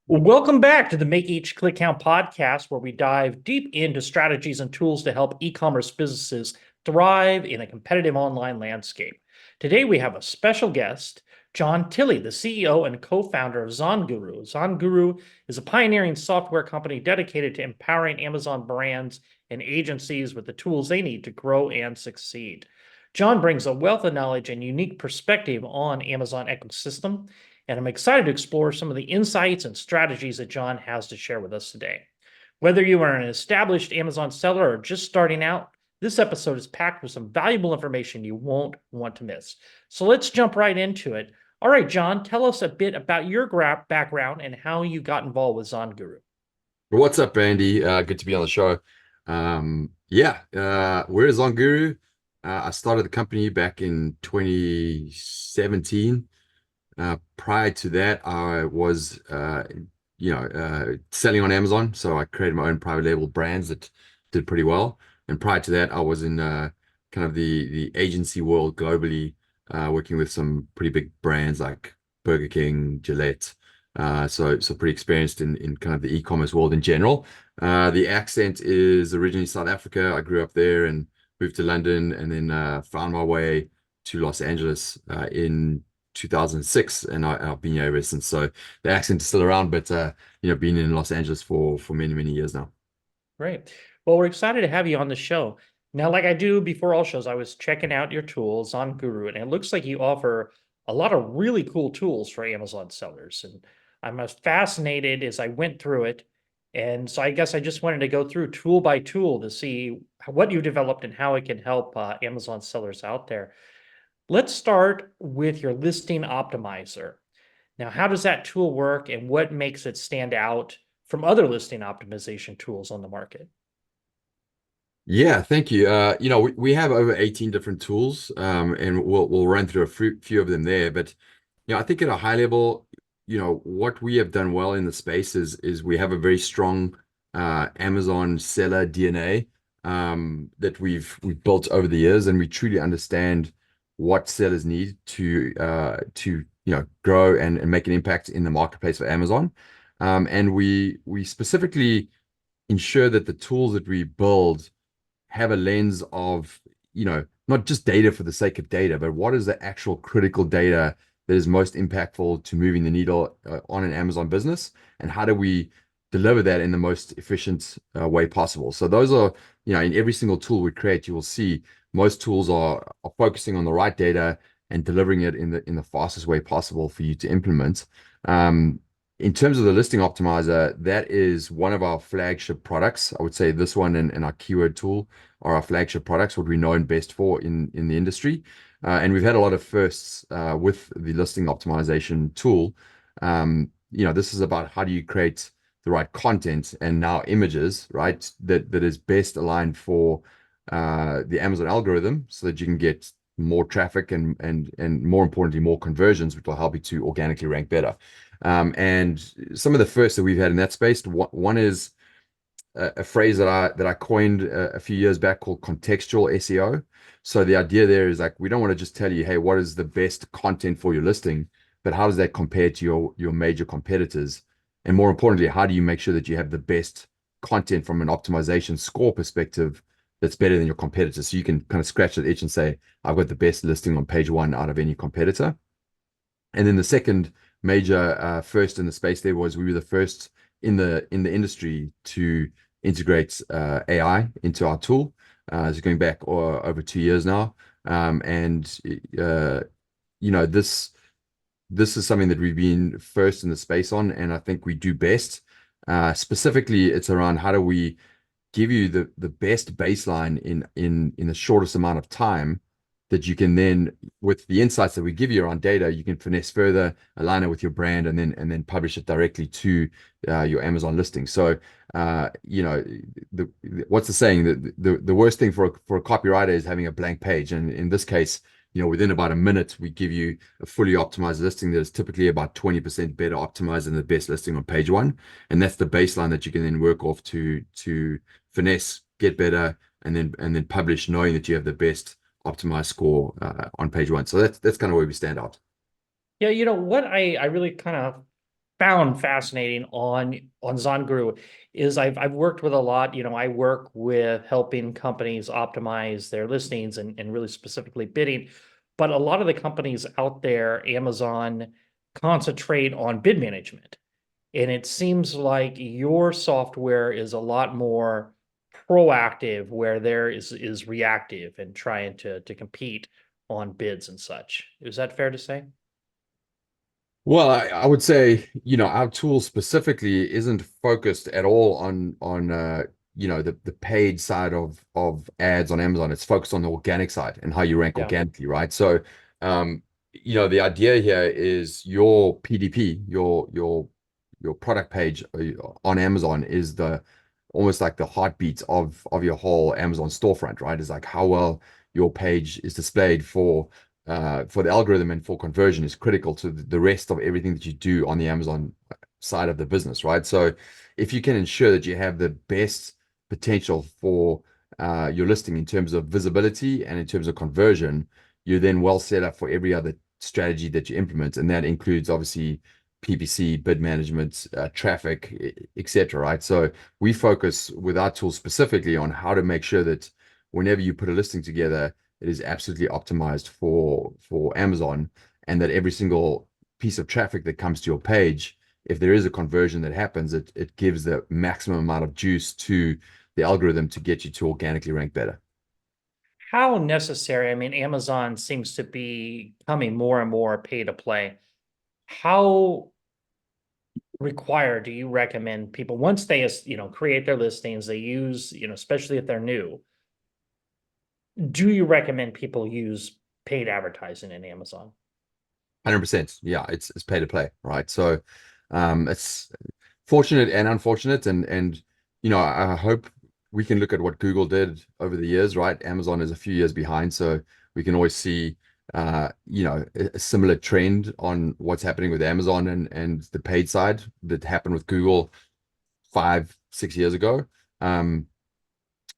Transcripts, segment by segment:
Well, welcome back to the Make Each Click Count podcast, where we dive deep into strategies and tools to help e commerce businesses thrive in a competitive online landscape. Today, we have a special guest, John Tilley, the CEO and co founder of ZonGuru. ZonGuru is a pioneering software company dedicated to empowering Amazon brands and agencies with the tools they need to grow and succeed. John brings a wealth of knowledge and unique perspective on Amazon ecosystem, and I'm excited to explore some of the insights and strategies that John has to share with us today. Whether you are an established Amazon seller or just starting out, this episode is packed with some valuable information you won't want to miss. So let's jump right into it. All right, John, tell us a bit about your background and how you got involved with ZonGuru. What's up, Andy? Good to be on the show. We're ZonGuru. I started the company back in 2017. Prior to that, I was, selling on Amazon. So I created my own private label brands that did pretty well. And prior to that, I was in kind of the agency world globally, working with some pretty big brands like Burger King, Gillette. So pretty experienced in kind of the e-commerce world in general. The accent is originally South Africa. I grew up there and moved to London, and then found my way to Los Angeles in 2006, and I've been here ever since. So the accent is still around, but been in Los Angeles for many years now. Great. Well, we're excited to have you on the show. Now, like I do before all shows, I was checking out your tools on Guru, and it looks like you offer a lot of really cool tools for Amazon sellers. And I'm as fascinated as I went through it. And so I guess I just wanted to go through tool by tool to see what you developed and how it can help Amazon sellers out there. Let's start with your listing optimizer. Now, how does that tool work and what makes it stand out from other listing optimization tools on the market? Yeah, thank you. We have over 18 different tools, and we'll run through a few of them there. But I think at a high level, what we have done well in the space is we have a very strong Amazon seller DNA that we've built over the years, and we truly understand what sellers need to grow and make an impact in the marketplace for Amazon. And we specifically ensure that the tools that we build have a lens of, not just data for the sake of data, but what is the actual critical data that is most impactful to moving the needle on an Amazon business, and how do we deliver that in the most efficient way possible. So those are, in every single tool we create, you will see most tools are focusing on the right data and delivering it in the fastest way possible for you to implement. In terms of the listing optimizer, that is one of our flagship products. I would say this one and our keyword tool are our flagship products, what we know and best for in the industry. And we've had a lot of firsts with the listing optimization tool. This is about how do you create the right content and now images, right? That is best aligned for the Amazon algorithm, so that you can get more traffic and more importantly, more conversions, which will help you to organically rank better. And some of the firsts that we've had in that space, one is a phrase that I coined a few years back called contextual SEO. So the idea there is like, we don't want to just tell you, hey, what is the best content for your listing, but how does that compare to your major competitors? And more importantly, how do you make sure that you have the best content from an optimization score perspective that's better than your competitors? So you can kind of scratch that itch and say, I've got the best listing on page one out of any competitor. And then the second major first in the space there was we were the first in the industry to integrate AI into our tool. It's going back over 2 years now, and this is something that we've been first in the space on, and I think we do best. Specifically, it's around how do we give you the best baseline in the shortest amount of time, that you can then, with the insights that we give you around data, you can finesse further, align it with your brand, and then publish it directly to your Amazon listing. So, what's the saying? The worst thing for a copywriter is having a blank page. And in this case, within about a minute, we give you a fully optimized listing that is typically about 20% better optimized than the best listing on page one. And that's the baseline that you can then work off to finesse, get better, and then publish, knowing that you have the best optimized score on page one. So that's kind of where we stand out. Yeah, what I really kind of found fascinating on ZonGuru is I've worked with a lot, I work with helping companies optimize their listings and really specifically bidding. But a lot of the companies out there, Amazon, concentrate on bid management. And it seems like your software is a lot more proactive, where there is reactive and trying to compete on bids and such. Is that fair to say? Well, I would say, our tool specifically isn't focused at all on the paid side of ads on Amazon. It's focused on the organic side and how you rank Yeah. organically, right? So, the idea here is your PDP, your product page on Amazon is the almost like the heartbeat of your whole Amazon storefront, right? Is like how well your page is displayed for the algorithm and for conversion is critical to the rest of everything that you do on the Amazon side of the business, right? So if you can ensure that you have the best potential for your listing in terms of visibility and in terms of conversion, you're then well set up for every other strategy that you implement. And that includes obviously PPC, bid management, traffic, etc. Right? So we focus with our tools specifically on how to make sure that whenever you put a listing together, it is absolutely optimized for Amazon, and that every single piece of traffic that comes to your page, if there is a conversion that happens, it gives the maximum amount of juice to the algorithm to get you to organically rank better. How necessary? I mean, Amazon seems to be becoming more and more pay to play. How required do you recommend people once they, create their listings, they use, especially if they're new, do you recommend people use paid advertising in Amazon? 100%. Yeah, it's pay to play, right? So it's fortunate and unfortunate, and I hope we can look at what Google did over the years, right? Amazon is a few years behind, so we can always see a similar trend on what's happening with Amazon and the paid side that happened with Google 5, 6 years ago. Um,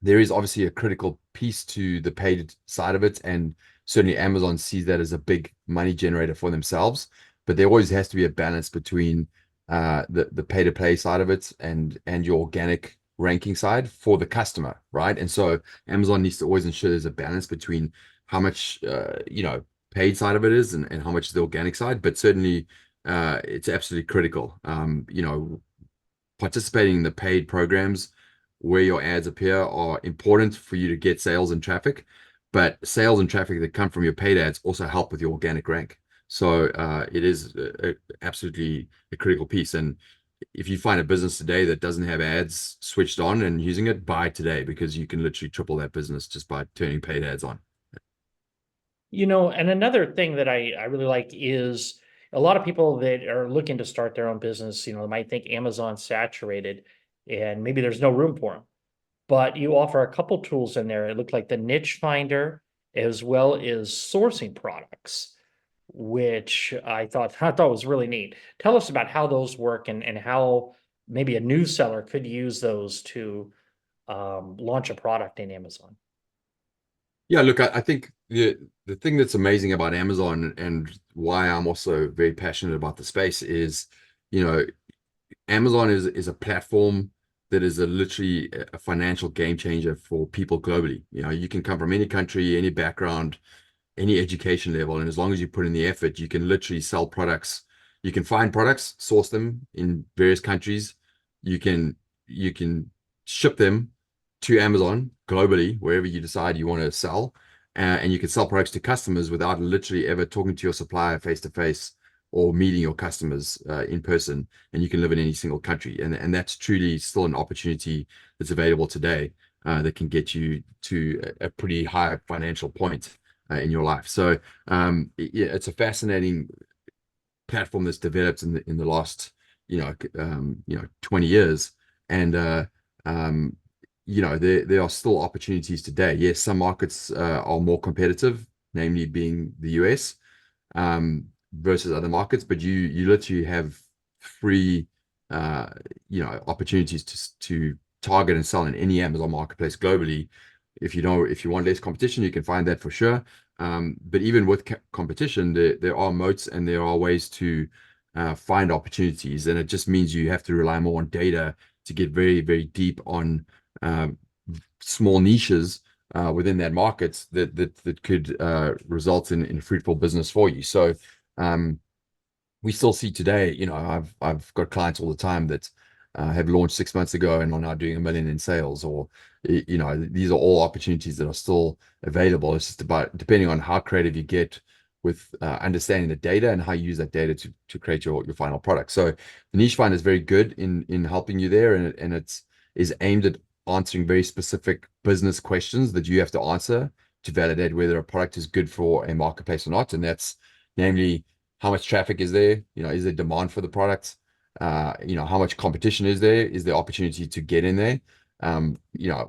there is obviously a critical piece to the paid side of it, and certainly Amazon sees that as a big money generator for themselves. But there always has to be a balance between the pay to play side of it and your organic ranking side for the customer, right? And so Amazon needs to always ensure there's a balance between how much paid side of it is and how much is the organic side. But certainly it's absolutely critical. Participating in the paid programs where your ads appear are important for you to get sales and traffic, but sales and traffic that come from your paid ads also help with your organic rank. So it is absolutely a critical piece. And if you find a business today that doesn't have ads switched on and using it, buy today, because you can literally triple that business just by turning paid ads on. And another thing that I really like is a lot of people that are looking to start their own business, might think Amazon's saturated and maybe there's no room for them. But you offer a couple tools in there. It looked like the niche finder as well as sourcing products, which I thought was really neat. Tell us about how those work and how maybe a new seller could use those to launch a product in Amazon. Yeah, look, I think the thing that's amazing about Amazon and why I'm also very passionate about the space is, you know, Amazon is a platform that is literally a financial game changer for people globally. You can come from any country, any background, any education level, and as long as you put in the effort, you can literally sell products. You can find products, source them in various countries. You can ship them to Amazon globally, wherever you decide you want to sell, and you can sell products to customers without literally ever talking to your supplier face to face or meeting your customers in person. And you can live in any single country, and that's truly still an opportunity that's available today that can get you to a pretty high financial point in your life. So yeah, it's a fascinating platform that's developed in the last 20 years, and there are still opportunities today. Yes, some markets are more competitive, namely being the US versus other markets, but you literally have free opportunities to target and sell in any Amazon marketplace globally. If you want less competition, you can find that for sure. But even with competition, there are moats and there are ways to find opportunities, and it just means you have to rely more on data to get very, very deep on um, small niches within that market that could result in fruitful business for you. So um, we still see today, I've got clients all the time that have launched 6 months ago and are now doing 1 million in sales, or these are all opportunities that are still available. It's just about depending on how creative you get with understanding the data and how you use that data to create your final product. So the niche finder is very good in helping you there, and it's is aimed at answering very specific business questions that you have to answer to validate whether a product is good for a marketplace or not. And that's namely, how much traffic is there? Is there demand for the product? How much competition is there? Is there opportunity to get in there?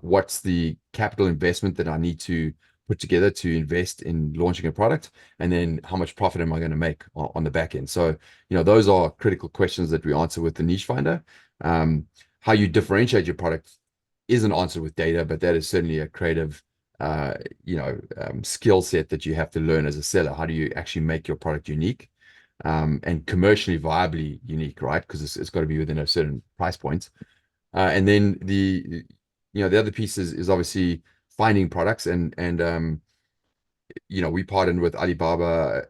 What's the capital investment that I need to put together to invest in launching a product? And then how much profit am I going to make on the back end? So, those are critical questions that we answer with the niche finder. How you differentiate your product isn't answered with data, but that is certainly a creative skill set that you have to learn as a seller. How do you actually make your product unique? And commercially viably unique, right? Because it's got to be within a certain price point. And then the other piece is obviously finding products, and we partnered with Alibaba,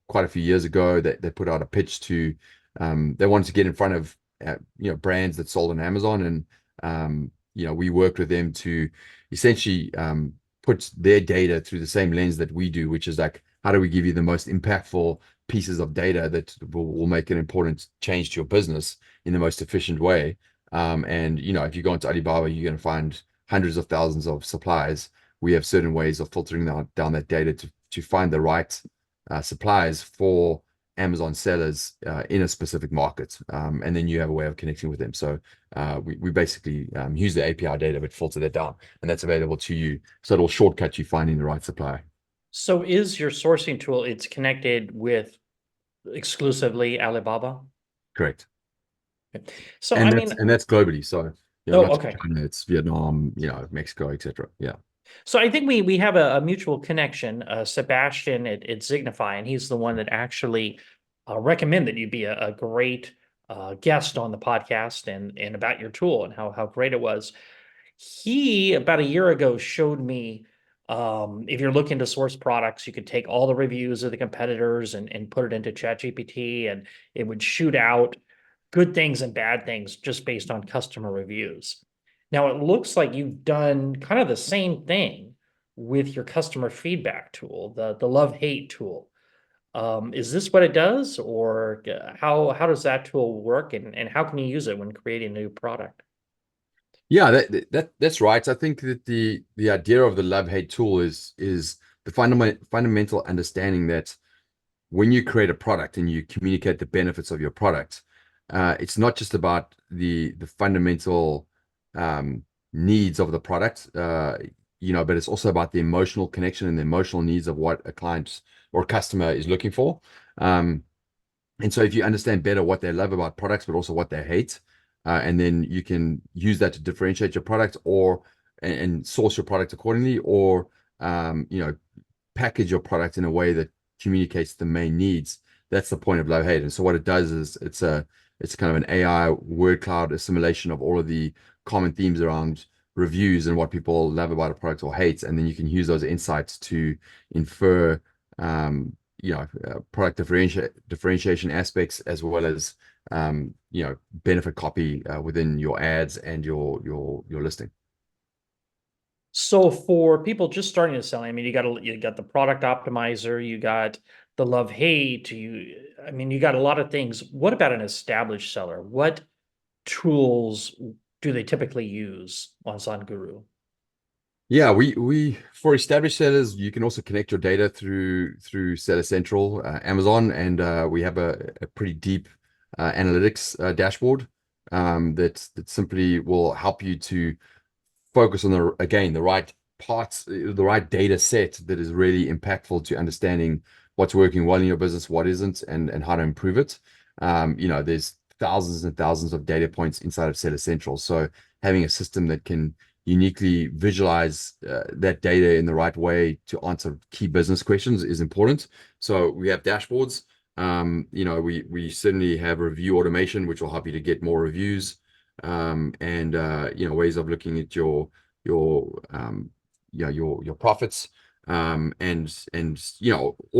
quite a few years ago. They put out a pitch to, they wanted to get in front of, brands that sold on Amazon, and we worked with them to essentially put their data through the same lens that we do, which is like, how do we give you the most impactful pieces of data that will make an important change to your business in the most efficient way? And if you go into Alibaba, you're going to find hundreds of thousands of suppliers. We have certain ways of filtering down that data to find the right suppliers for Amazon sellers in a specific market. And then you have a way of connecting with them. So we basically use the API data, but filter that down, and that's available to you. So it'll shortcut you finding the right supplier. So is your sourcing tool, it's connected with exclusively Alibaba? Correct. So, And I that's mean, and that's globally. So oh, not just okay. China, it's Vietnam, Mexico, etc. Yeah. So I think we have a mutual connection, Sebastian at Signify, and he's the one that actually recommended you be a great guest on the podcast and about your tool and how great it was. He about a year ago showed me, if you're looking to source products, you could take all the reviews of the competitors and put it into ChatGPT, and it would shoot out good things and bad things just based on customer reviews. Now, it looks like you've done kind of the same thing with your customer feedback tool, the love-hate tool. Is this what it does, or how does that tool work, and how can you use it when creating a new product? Yeah, that's right. I think that the idea of the love hate tool is the fundamental understanding that when you create a product and you communicate the benefits of your product, it's not just about the fundamental needs of the product, but it's also about the emotional connection and the emotional needs of what a client or customer is looking for. Um, and so if you understand better what they love about products, but also what they hate, and then you can use that to differentiate your product and source your product accordingly, or package your product in a way that communicates the main needs. That's the point of love hate. And so what it does is it's kind of an AI word cloud assimilation of all of the common themes around reviews and what people love about a product or hate, and then you can use those insights to infer product differentiation aspects, as well as benefit copy within your ads and your listing. So for people just starting to sell, I mean, you got the product optimizer, you got the love hate, I mean, you got a lot of things. What about an established seller? What tools do they typically use on ZonGuru? Yeah, we for established sellers, you can also connect your data through Seller Central, Amazon, and we have a pretty deep analytics dashboard that simply will help you to focus on the right parts, the right data set that is really impactful to understanding what's working well in your business, what isn't, and how to improve it. There's thousands and thousands of data points inside of Seller Central. So having a system that can uniquely visualize that data in the right way to answer key business questions is important. So we have dashboards. We certainly have review automation, which will help you to get more reviews, and ways of looking at your your profits. All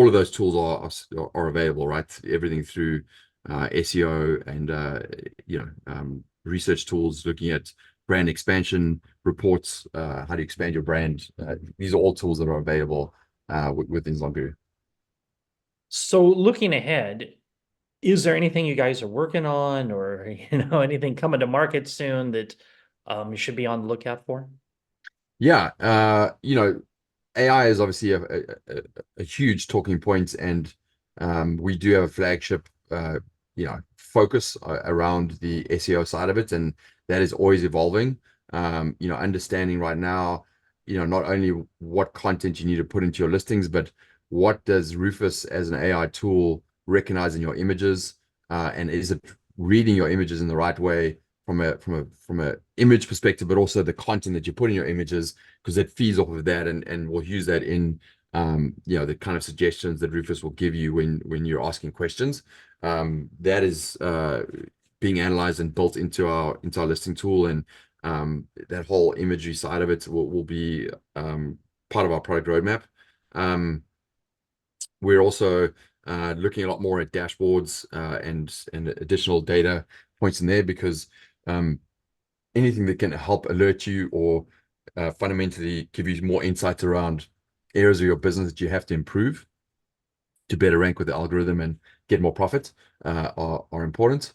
of those tools are available, right? Everything through SEO and research tools, looking at brand expansion reports, how to expand your brand. These are all tools that are available within ZonGuru. So looking ahead, is there anything you guys are working on, or anything coming to market soon that you should be on the lookout for? Yeah, AI is obviously a huge talking point, and we do have a flagship, focus around the SEO side of it, and that is always evolving. Understanding right now, not only what content you need to put into your listings, but what does Rufus as an AI tool recognize in your images, and is it reading your images in the right way from a image perspective, but also the content that you put in your images, because it feeds off of that, and we'll use that in the kind of suggestions that Rufus will give you when you're asking questions. That is being analyzed and built into our listing tool, and that whole imagery side of it will be part of our product roadmap. We're also looking a lot more at dashboards and additional data points in there, because anything that can help alert you or fundamentally give you more insights around areas of your business that you have to improve to better rank with the algorithm and get more profit are important.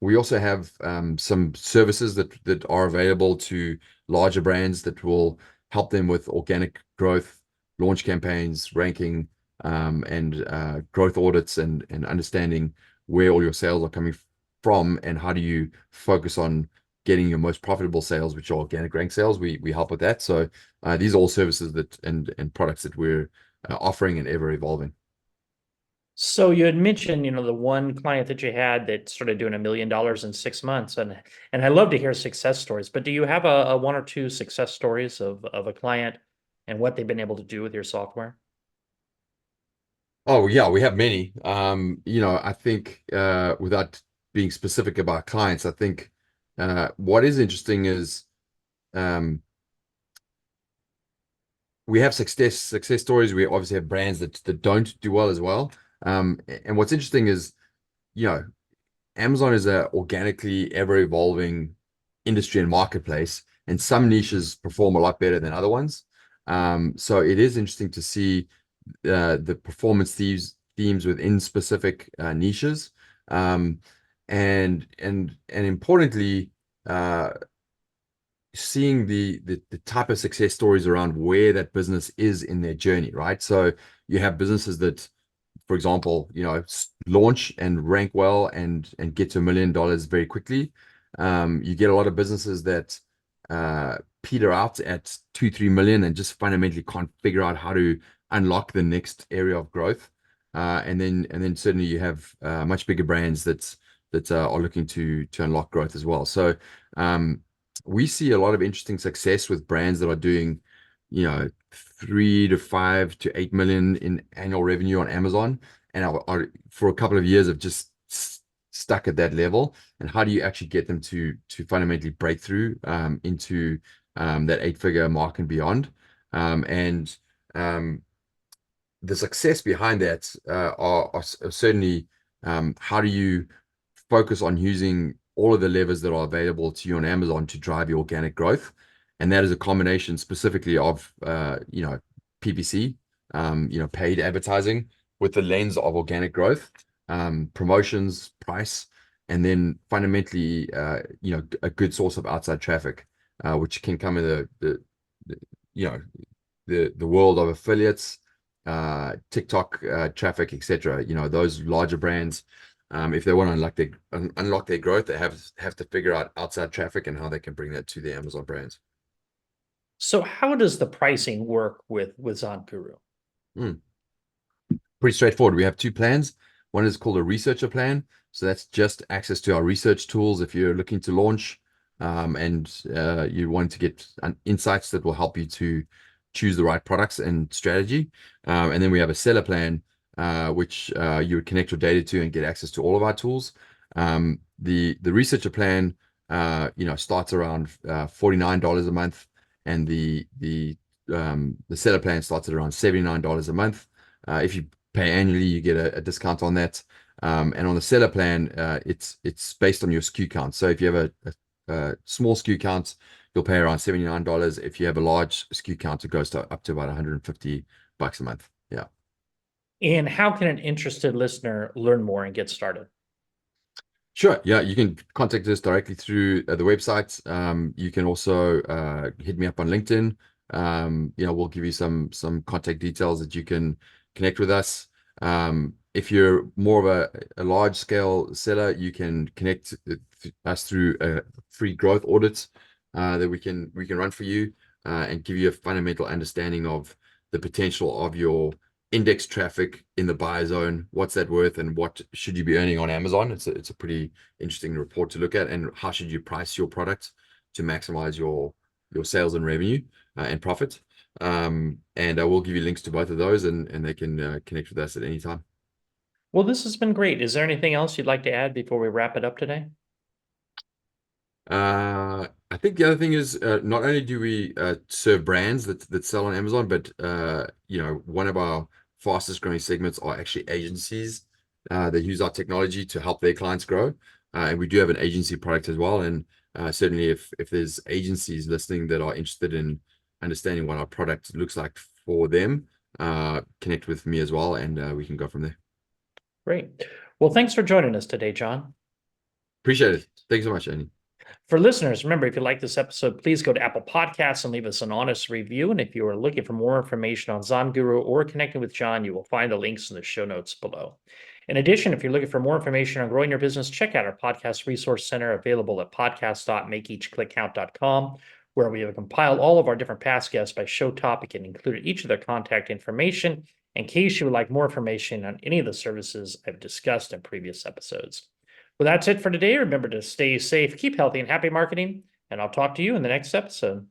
We also have some services that are available to larger brands that will help them with organic growth, launch campaigns, ranking, and growth audits, and understanding where all your sales are coming from, and how do you focus on getting your most profitable sales, which are organic rank sales. We help with that. So these are all services that and products that we're offering and ever evolving. So you had mentioned, the one client that you had that started doing $1 million in 6 months, and I love to hear success stories. But do you have a one or two success stories of a client and what they've been able to do with your software? Oh yeah, we have many. I think without being specific about clients, I think what is interesting is um, we have success stories. We obviously have brands that don't do well as well. And what's interesting is, you know, Amazon is a organically ever evolving industry and marketplace, and some niches perform a lot better than other ones. So it is interesting to see the performance themes within specific niches, um, and importantly, uh, seeing the type of success stories around where that business is in their journey, right? So you have businesses that, for example, launch and rank well and get to $1 million very quickly. You get a lot of businesses that peter out at 2-3 million and just fundamentally can't figure out how to unlock the next area of growth. And then certainly you have much bigger brands that are looking to unlock growth as well. So we see a lot of interesting success with brands that are doing, 3 to 5 to 8 million in annual revenue on Amazon, and for a couple of years have just stuck at that level. And how do you actually get them to fundamentally break through into that 8-figure mark and beyond? And the success behind that are certainly how do you focus on using all of the levers that are available to you on Amazon to drive your organic growth. And that is a combination specifically of, PPC, paid advertising with the lens of organic growth, promotions, price, and then fundamentally, a good source of outside traffic, which can come in the you know, the world of affiliates, TikTok traffic, etc. Those larger brands, if they want to unlock their growth, they have to figure out outside traffic and how they can bring that to the Amazon brands. So how does the pricing work with ZonGuru? Mm. Pretty straightforward. We have two plans. One is called a researcher plan. So that's just access to our research tools if you're looking to launch, and you want to get insights that will help you to choose the right products and strategy. And then we have a seller plan, which you would connect your data to and get access to all of our tools. The researcher plan, starts around $49 a month, and the seller plan starts at around $79 a month. If you pay annually, you get a discount on that. And on the seller plan, it's based on your SKU count. So if you have a small SKU count, you'll pay around $79. If you have a large SKU count, it goes to up to about $150 a month. Yeah. And how can an interested listener learn more and get started? Sure. Yeah, you can contact us directly through the website. You can also hit me up on LinkedIn. We'll give you some contact details that you can connect with us. If you're more of a large scale seller, you can connect us through a free growth audit that we can run for you and give you a fundamental understanding of the potential of your index traffic in the buyer zone. What's that worth, and what should you be earning on Amazon? It's a pretty interesting report to look at. And how should you price your product to maximize your sales and revenue and profit? And I will give you links to both of those, and they can connect with us at any time. Well, this has been great. Is there anything else you'd like to add before we wrap it up today? I think the other thing is not only do we serve brands that sell on Amazon, but one of our fastest growing segments are actually agencies that use our technology to help their clients grow. And we do have an agency product as well. And certainly if there's agencies listening that are interested in understanding what our product looks like for them, connect with me as well, and we can go from there. Great. Well, thanks for joining us today, John. Appreciate it. Thanks so much, Andy. For listeners, remember, if you like this episode, please go to Apple Podcasts and leave us an honest review. And if you are looking for more information on ZonGuru or connecting with John, you will find the links in the show notes below. In addition, if you're looking for more information on growing your business, check out our podcast resource center available at podcast.makeeachclickcount.com, where we have compiled all of our different past guests by show topic and included each of their contact information in case you would like more information on any of the services I've discussed in previous episodes. Well, that's it for today. Remember to stay safe, keep healthy, and happy marketing, and I'll talk to you in the next episode.